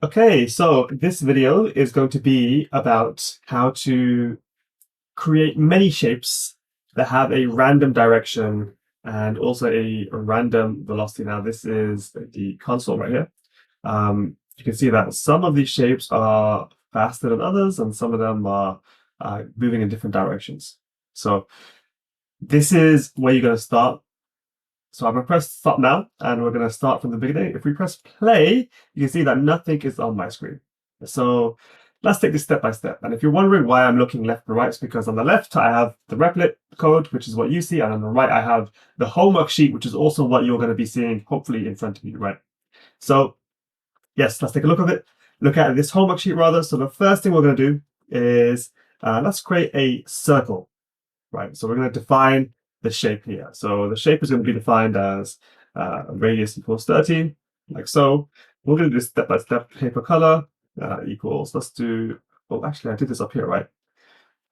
Okay, so this video is going to be about how to create many shapes that have a random direction and also a random velocity. Now, this is the console right here. You can see that some of these shapes are faster than others, and some of them are moving in different directions. So this is where you're going to start. So I'm going to press stop now, and we're going to start from the beginning. If we press play, you can see that nothing is on my screen. So let's take this step by step. And if you're wondering why I'm looking left and right, it's because on the left, I have the Replit code, which is what you see. And on the right, I have the homework sheet, which is also what you're going to be seeing, hopefully in front of you, right? So yes, let's take a look at it. Look at this homework sheet rather. So the first thing we're going to do is let's create a circle, right? So we're going to define the shape here. So the shape is going to be defined as radius equals 30, like so. We're going to do step by step. Paper color equals, let's do, oh, actually I did this up here, right?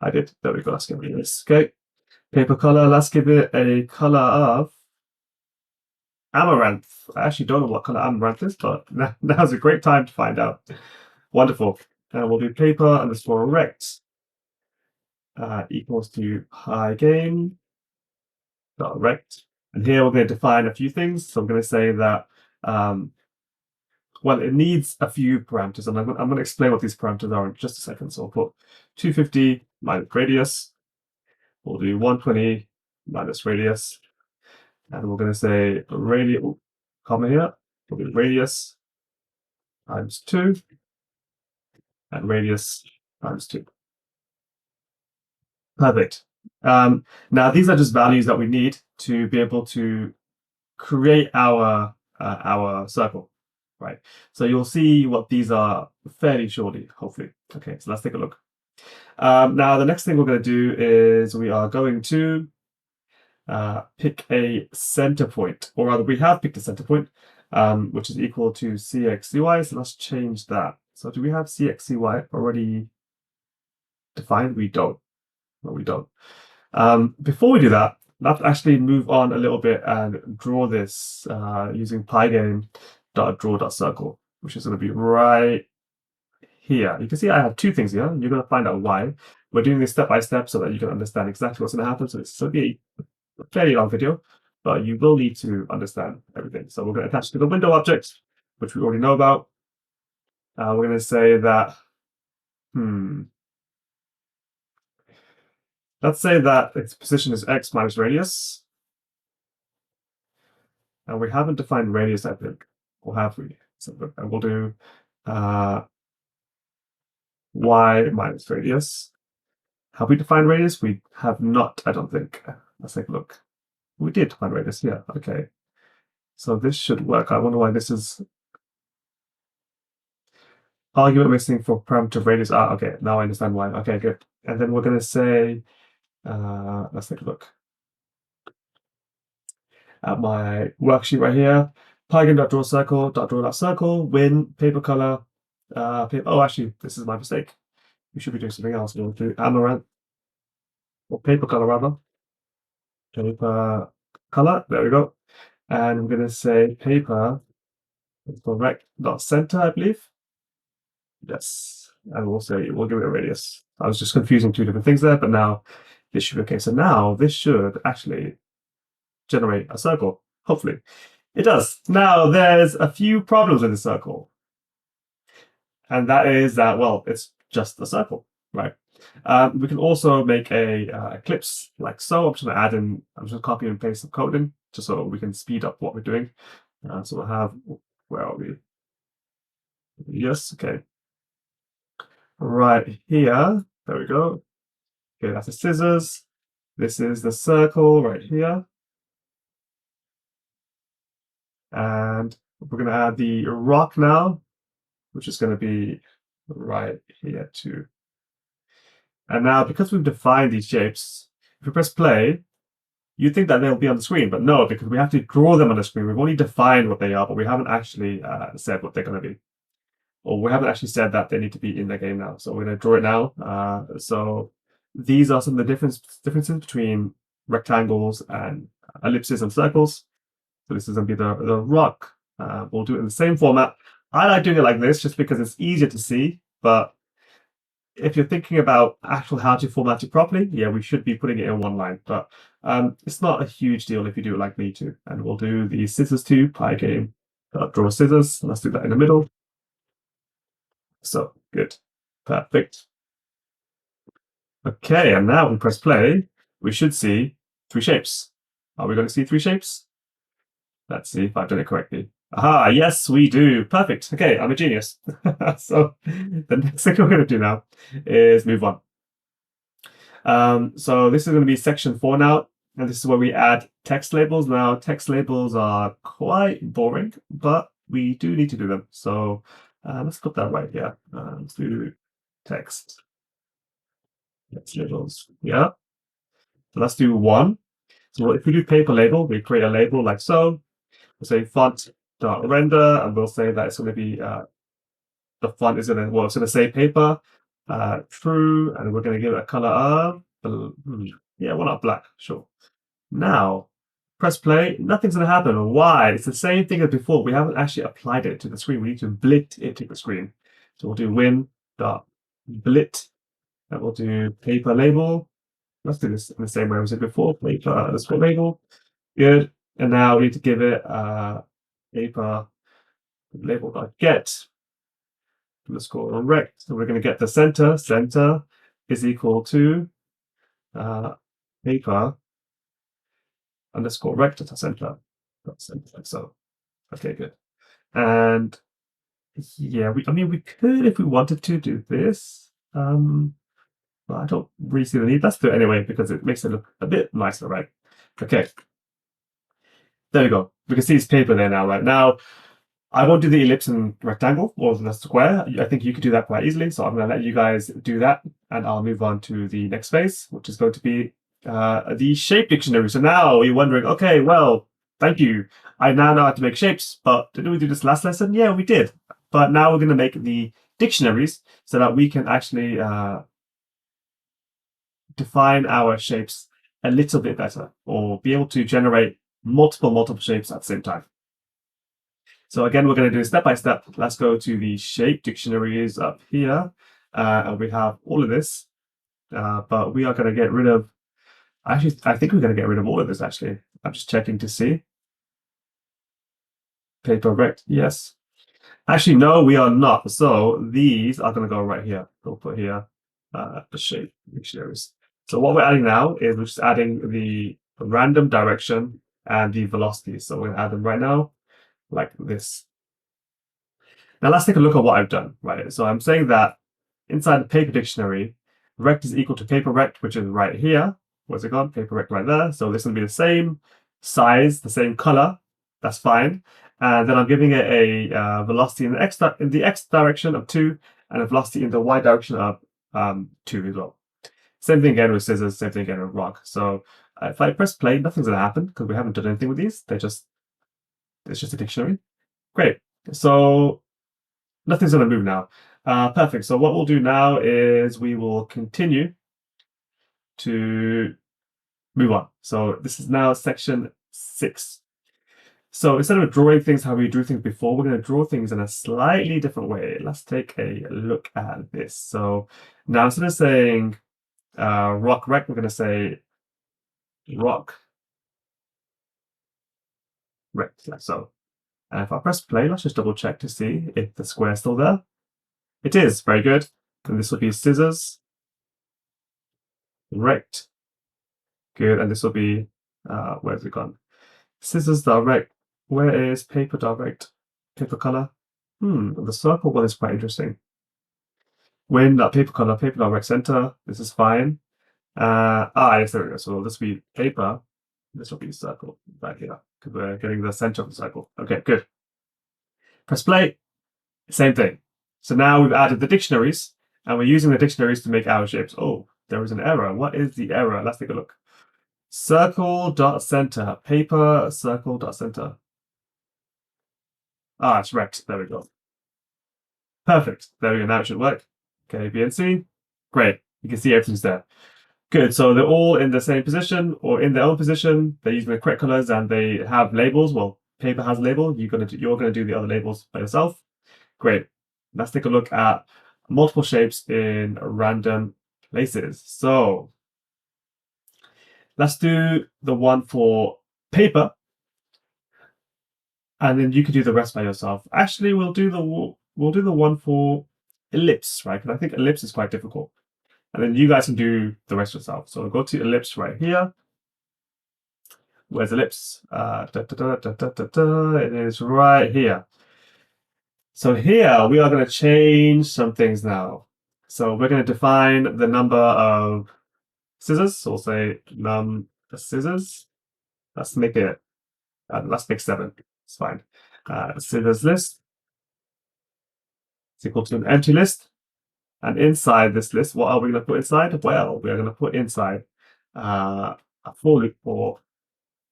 I did, there we go, let's get rid of this. Okay, paper color, let's give it a color of amaranth. I actually don't know what color amaranth is, but now's a great time to find out. Wonderful. And we'll do paper_Rect equals to pygame.Rect. And here we're going to define a few things. So I'm going to say that, well, it needs a few parameters. And I'm going to explain what these parameters are in just a second. So I'll put 250 minus radius. We'll do 120 minus radius. And we're going to say radius, comma here. We'll do radius times 2. And radius times 2. Perfect. Now, these are just values that we need to be able to create our circle, right? So you'll see what these are fairly shortly, hopefully. Okay, so let's take a look. Now, the next thing we're going to do is we are going to pick a center point, or rather we have picked a center point, which is equal to CXCY. So let's change that. So do we have CXCY already defined? We don't. No, we don't. Before we do that, let's actually move on a little bit and draw this using pygame.draw.circle, which is going to be right here. You can see I have two things here. You're going to find out why. We're doing this step by step so that you can understand exactly what's going to happen. So it's going to be a fairly long video, but you will need to understand everything. So we're going to attach to the window object, which we already know about. We're going to say that, let's say that its position is x minus radius. And we haven't defined radius, I think. Or have we? So we'll do y minus radius. Have we defined radius? We have not, I don't think. Let's take a look. We did define radius, yeah, okay. So this should work. I wonder why this is argument missing for parameter radius. Ah, okay, now I understand why. Okay, good. And then we're going to say, let's take a look at my worksheet right here. Pygame.drawCircle.draw.circle, win, paper color. Oh, actually, this is my mistake. We should be doing something else. We'll do amaranth, or paper color rather. Paper color, there we go. And I'm going to say paper .Rect.center, I believe. Yes. And we'll say, we'll give it a radius. I was just confusing two different things there, but now this should be okay. So now this should actually generate a circle, hopefully. It does. Now there's a few problems with the circle. And that is that, well, it's just a circle, right? We can also make a ellipse like so. I'm just going to add in, I'm just going to copy and paste some code in just so we can speed up what we're doing. So we'll have, where are we? Yes, okay. Right here, there we go. Okay, that's the scissors. This is the circle right here. And we're going to add the rock now, which is going to be right here too. And now, because we've defined these shapes, if we press play, you think that they'll be on the screen, but no, because we have to draw them on the screen. We've only defined what they are, but we haven't actually said what they're going to be. Or we haven't actually said that they need to be in the game now. So we're going to draw it now. So these are some of the differences between rectangles and ellipses and circles. So this is going to be the rock. We'll do it in the same format, I like doing it like this just because it's easier to see, but if you're thinking about actual how to format it properly, yeah, we should be putting it in one line, but it's not a huge deal if you do it like me too. And we'll do the scissors too, pygame, draw scissors. Let's do that in the middle. So good, perfect. Okay, and now we press play, we should see three shapes. Are we going to see three shapes? Let's see if I've done it correctly. Aha, yes, we do. Perfect. Okay, I'm a genius. So the next thing we're going to do now is move on. So this is going to be section 4 now, and this is where we add text labels. Now, text labels are quite boring, but we do need to do them. So let's put that right here. Let's do text labels. Yeah. So let's do 1. So if we do paper label, we create a label like so. We'll say font.render, and we'll say that it's going to be the font is going to, well, it's going to say paper, true, and we're going to give it a color of, yeah, why not black? Sure. Now, press play, nothing's going to happen. Why? It's the same thing as before. We haven't actually applied it to the screen. We need to blit it to the screen. So we'll do win.blit, and we'll do paper label. Let's do this in the same way as we did before. Paper underscore label. Good. And now we need to give it paper label.get underscore on rect. So we're going to get the center. Center is equal to paper underscore rect at center. So okay, good. And yeah, I mean we could if we wanted to do this. But I don't really see the need. Let's do it anyway because it makes it look a bit nicer, right? Okay. There we go. We can see it's paper there now, right? Now, I won't do the ellipse and rectangle or the square. I think you could do that quite easily. So I'm going to let you guys do that. And I'll move on to the next phase, which is going to be the shape dictionary. So now you're wondering, okay, well, thank you. I now know how to make shapes, but didn't we do this last lesson? Yeah, we did. But now we're going to make the dictionaries so that we can actually define our shapes a little bit better or be able to generate multiple shapes at the same time. So again, we're going to do step by step. Let's go to the shape dictionaries up here. And we have all of this, but we are going to get rid of, actually, I think we're going to get rid of all of this, actually. I'm just checking to see. Paper.Rect, yes. Actually, no, we are not. So these are going to go right here. We'll put here the shape dictionaries. So what we're adding now is we're just adding the random direction and the velocity. So we're going to add them right now, like this. Now let's take a look at what I've done, right? So I'm saying that inside the paper dictionary, rect is equal to paper.Rect, which is right here. Where's it gone? Paper.Rect right there. So this will be the same size, the same color. That's fine. And then I'm giving it a velocity in the x direction of 2 and a velocity in the y direction of 2 as well. Same thing again with scissors, same thing again with rock. So if I press play, nothing's going to happen because we haven't done anything with these. It's just a dictionary. Great. So nothing's going to move now. Perfect. So what we'll do now is we will continue to move on. So this is now section 6. So instead of drawing things how we drew things before, we're going to draw things in a slightly different way. Let's take a look at this. So now instead of saying rock rect, we're going to say rock rect, like so. And if I press play, let's just double check to see if the square is still there. It is, very good. And this will be scissors, rect, good. And this will be, where's it gone? Scissors direct, where is paper direct? Paper color? The circle one is quite interesting. When that paper color, paper direct center, this is fine. Yes, there we go. So this will be paper, this will be circle back here, because we're getting the center of the circle. Okay, good. Press play, same thing. So now we've added the dictionaries, and we're using the dictionaries to make our shapes. Oh, there is an error. What is the error? Let's take a look. Circle.center, paper circle.center. It's rect. There we go. Perfect. There we go. Now it should work. Okay, B and C. Great. You can see everything's there. Good. So they're all in the same position or in their own position. They're using the correct colors and they have labels. Well, paper has a label. You're gonna do the other labels by yourself. Great. Let's take a look at multiple shapes in random places. So let's do the one for paper, and then you can do the rest by yourself. Actually, we'll do the one for ellipse, right? Because I think ellipse is quite difficult. And then you guys can do the rest yourself. So we'll go to ellipse right here. Where's ellipse? It is right here. So here we are going to change some things now. So we're going to define the number of scissors. So we'll say num scissors. Let's make 7. It's fine. Scissors list is equal to an empty list. And inside this list, what are we going to put inside? Well, we are going to put inside a for loop for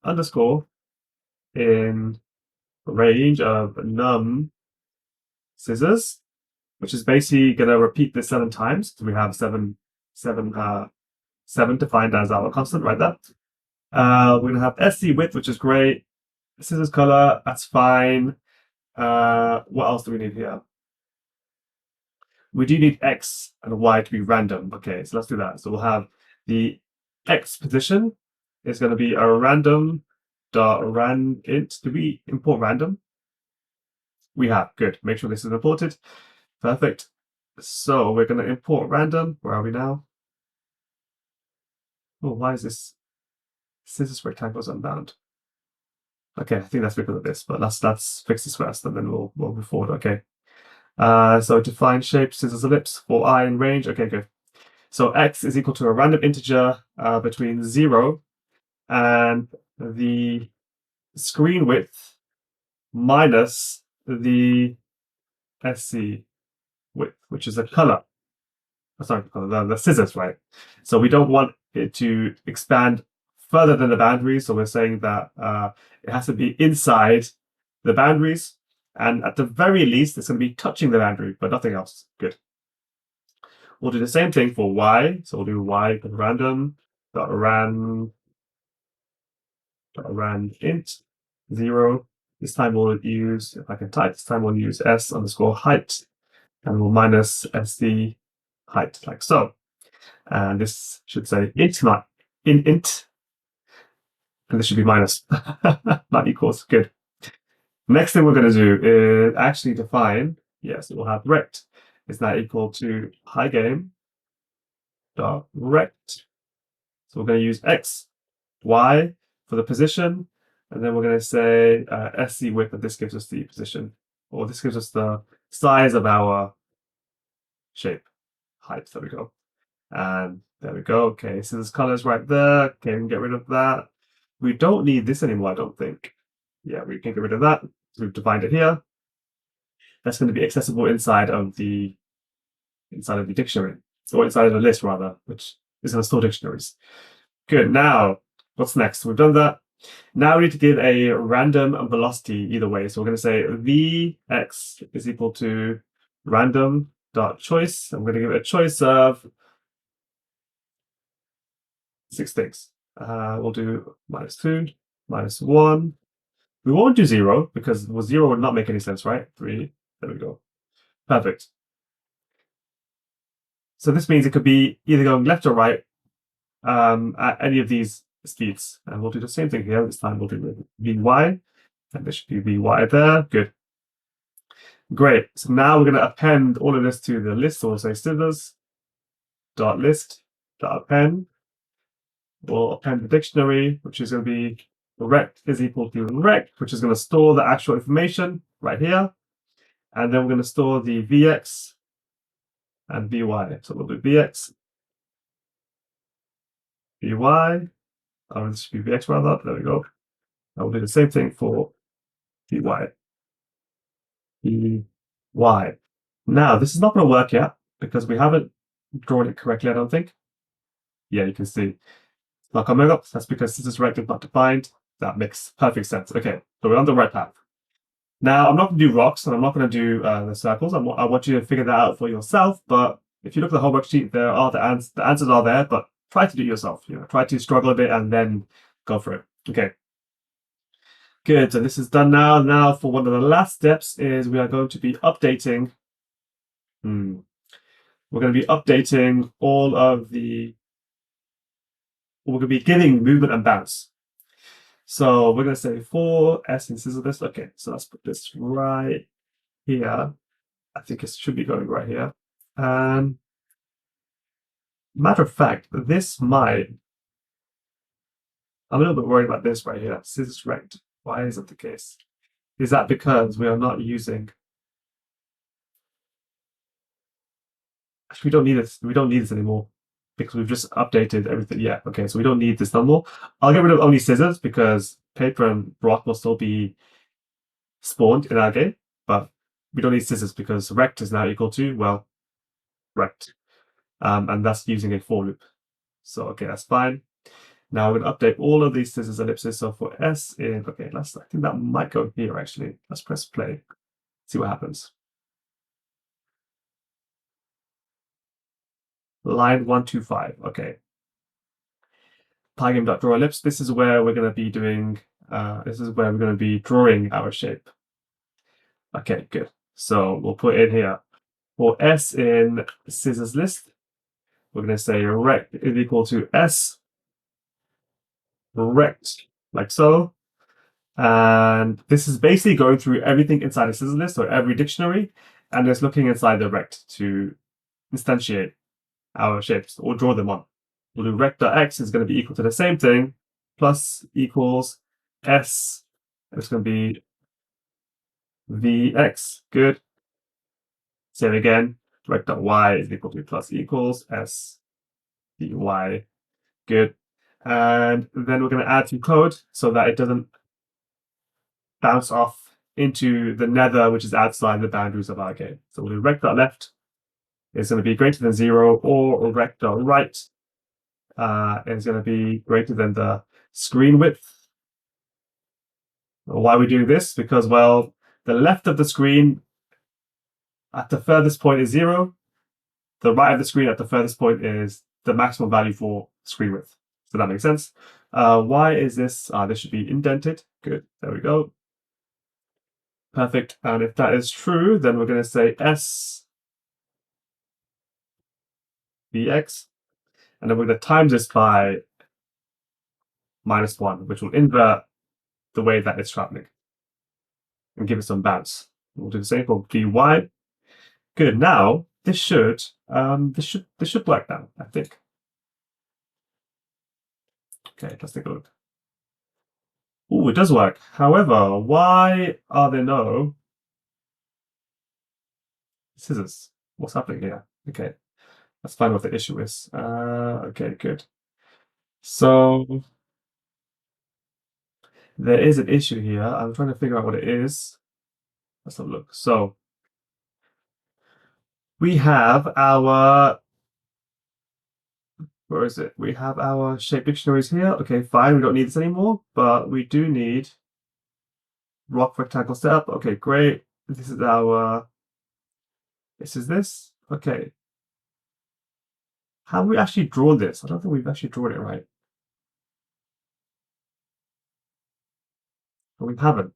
underscore in range of num scissors, which is basically going to repeat this 7 times. So we have 7 defined as our constant right there. We're going to have SC width, which is great. Scissors color, that's fine. What else do we need here? We do need X and Y to be random. Okay, so let's do that. So we'll have the X position is going to be a random dot int. Do we import random? We have. Good. Make sure this is imported. Perfect. So we're going to import random. Where are we now? Oh, why is this scissors rectangles unbound? Okay, I think that's because of this, but let's fix this first, and then we'll move forward. Okay. So define shape scissors ellipse for I in range. Okay, good. So X is equal to a random integer between 0 and the screen width minus the SC width, which is a color. Sorry, the scissors, right? So we don't want it to expand further than the boundaries. So we're saying that it has to be inside the boundaries. And at the very least, it's going to be touching the boundary, but nothing else. Good. We'll do the same thing for Y. So we'll do Y equal random dot ran int 0. This time we'll use, if I can type, this time we'll use s underscore height, and we'll minus sd height, like so. And this should say int, not int. And this should be minus, not equals. Good. Next thing we're going to do is actually define, yes, it will have rect is now equal to pygame.Rect. So we're going to use x, y for the position, and then we're going to say SC width, and this gives us the position, or this gives us the size of our shape, height. There we go. And there we go. Okay, so there's colors right there. Okay, we can get rid of that. We don't need this anymore, I don't think. Yeah, we can get rid of that. So we've defined it here. That's going to be accessible inside of the dictionary, or inside of the list rather, which is going to store dictionaries. Good. Now, what's next? We've done that. Now we need to give a random velocity either way. So we're going to say Vx is equal to random dot choice. I'm going to give it a choice of 6 things. We'll do -2, -1. We won't do 0 because 0 would not make any sense, right? 3. There we go. Perfect. So this means it could be either going left or right at any of these speeds. And we'll do the same thing here. This time we'll do Vy, and there should be Vy there. Good. Great. So now we're going to append all of this to the list. So we'll say scissors dot list dot append. We'll append the dictionary, which is going to be rect is equal to rect, which is going to store the actual information right here. And then we're going to store the Vx and Vy. So we'll do Vx, Vy. Oh, this should be Vx rather. There we go. And we'll do the same thing for Vy. Vy. Now, this is not going to work yet because we haven't drawn it correctly, I don't think. Yeah, you can see it's not coming up. That's because this is rect is not defined. That makes perfect sense. Okay, so we're on the right path. Now, I'm not going to do rocks, and I'm not going to do the circles. I want you to figure that out for yourself. But if you look at the homework sheet, there are the answers are there. But try to do it yourself. Try to struggle a bit and then go for it. Okay. Good, so this is done now. Now for one of the last steps is we are going to be updating. We're going to be updating all of the. We're going to be giving movement and bounce. So we're going to say for S instances of this. Okay, so let's put this right here. I think it should be going right here. Matter of fact, this might. I'm a little bit worried about this right here. Scissors rect. Why is that the case? Is that because we are not using? Actually, we don't need this. We don't need this anymore because we've just updated everything. Yeah, okay, so we don't need this no more. I'll get rid of only scissors because paper and rock will still be spawned in our game, but we don't need scissors because rect is now equal to, well, rect. And that's using a for loop. So, okay, that's fine. Now we're going to update all of these scissors ellipses. So for S in, okay, I think that might go here actually. Let's press play, see what happens. Line 125, okay. Pygame.Draw ellipse. This is where we're going to be doing, this is where we're going to be drawing our shape. Okay, good. So we'll put in here for S in scissors list, we're going to say rect is equal to S rect, like so. And this is basically going through everything inside a scissors list or every dictionary, and it's looking inside the rect to instantiate our shapes or draw them on. We'll do rect.x is going to be equal to the same thing, plus equals S. It's going to be Vx. Good. Same again. Rect.y is equal to plus equals S Vy. Good. And then we're going to add some code so that it doesn't bounce off into the nether, which is outside the boundaries of our game. So we'll do rect.left is going to be greater than 0, or rect.right is going to be greater than the screen width. Why are we doing this? Because, well, the left of the screen at the furthest point is 0. The right of the screen at the furthest point is the maximum value for screen width. So that makes sense. Why is this? This should be indented. Good. There we go. Perfect. And if that is true, then we're going to say S Vx. And then we're going to times this by -1, which will invert the way that it's traveling and give it some bounce. We'll do the same for Vy. Good. Now this should work now, I think. Okay, let's take a look. Oh, it does work. However, why are there no scissors? What's happening here? Okay, let's find what the issue is. Okay, good. So there is an issue here. I'm trying to figure out what it is. Let's have a look. So we have our, where is it? We have our shape dictionaries here. Okay, fine. We don't need this anymore, but we do need rock rectangle setup. Okay, great. This is our, this is this. Okay. Have we actually drawn this? I don't think we've actually drawn it right. But we haven't.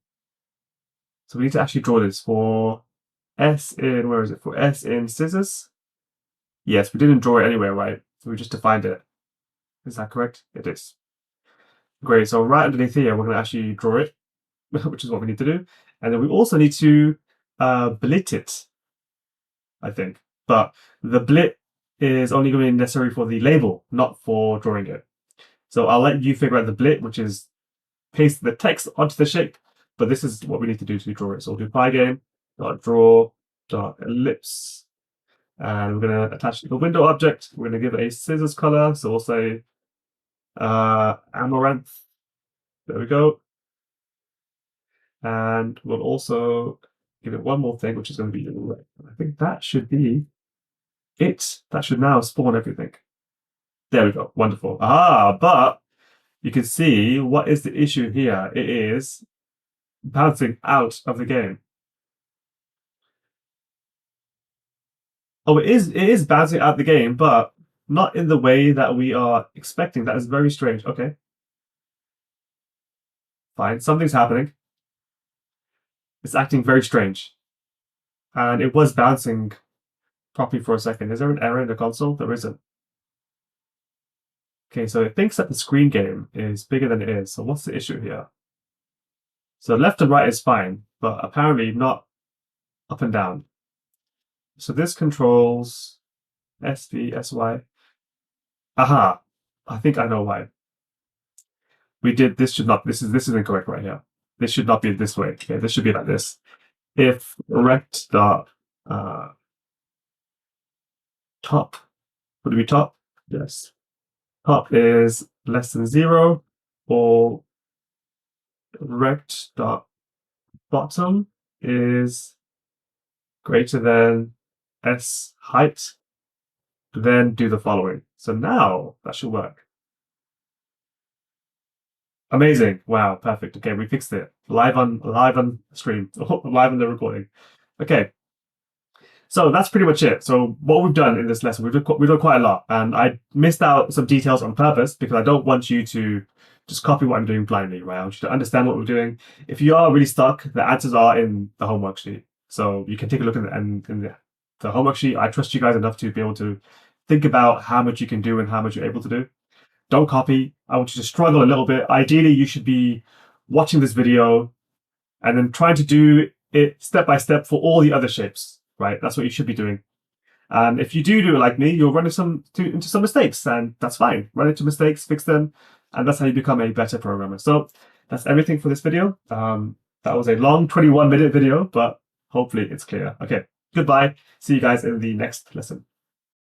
So we need to actually draw this for S in, where is it? For S in scissors. Yes, we didn't draw it anywhere, right? So we just defined it. Is that correct? It is. Great. So right underneath here, we're going to actually draw it, which is what we need to do. And then we also need to blit it, I think. But the blit is only going to be necessary for the label, not for drawing it. So I'll let you figure out the blit, which is paste the text onto the shape. But this is what we need to do to draw it. So we'll do pygame.draw.ellipse. And we're going to attach the window object. We're going to give it a scissors color. So we'll say amaranth. There we go. And we'll also give it one more thing, which is going to be red. I think that should be it. That should now spawn everything. There we go. Wonderful. But you can see what is the issue here. It is bouncing out of the game. Oh, it is bouncing out of the game, but not in the way that we are expecting. That is very strange. Okay. Fine. Something's happening. It's acting very strange. And it was bouncing properly for a second. Is there an error in the console? There isn't. Okay, so it thinks that the screen game is bigger than it is. So what's the issue here? So left and right is fine, but apparently not up and down. So this controls S, V, S, Y. Aha! I think I know why. This should not, this is incorrect right here. This should not be this way. Okay, this should be like this. If rect dot top, would it be top? Yes. Top is less than 0, or rect dot bottom is greater than S height, then do the following. So now that should work. Amazing. Wow, perfect. Okay, we fixed it. Live on stream. Live on the recording. Okay. So that's pretty much it. So what we've done in this lesson, we've done quite a lot, and I missed out some details on purpose because I don't want you to just copy what I'm doing blindly, right? I want you to understand what we're doing. If you are really stuck, the answers are in the homework sheet. So you can take a look in the homework sheet. I trust you guys enough to be able to think about how much you can do and how much you're able to do. Don't copy. I want you to struggle a little bit. Ideally, you should be watching this video and then trying to do it step by step for all the other shapes, right? That's what you should be doing. And if you do it like me, you'll run into some mistakes, and that's fine. Run into mistakes, fix them, and that's how you become a better programmer. So that's everything for this video. That was a long 21-minute video, but hopefully it's clear. Okay, goodbye. See you guys in the next lesson.